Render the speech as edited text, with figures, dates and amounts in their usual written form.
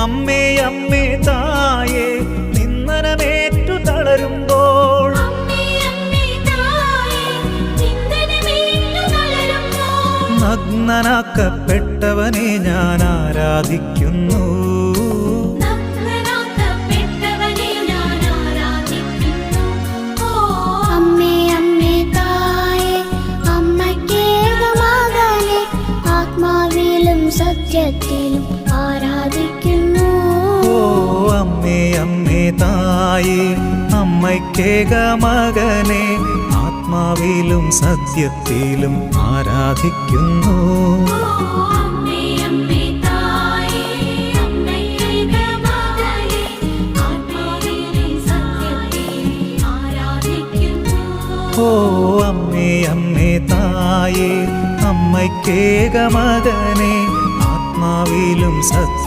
അമ്മേ അമ്മേ തായേ നിന്ദനമേറ്റു തളരുമ്പോൾ നഗ്നനാക്കപ്പെട്ടവനെ ഞാൻ ആരാധിക്കുന്നു. അമ്മേ അമ്മേ തായേ അമ്മയ്ക്കേക മകനെ ആത്മാവിലും സത്യത്തിലും ആരാധിക്കുന്നു. അമ്മേ അമ്മേ തായേ അമ്മയ്ക്കേക മകനെ ആത്മാവിലും സത്യത്തിലും ആരാധിക്കുന്നു. ഓ അമ്മേ അമ്മേ തായേ അമ്മയ്ക്കേക മകനെ ആത്മാവിലും സത്യ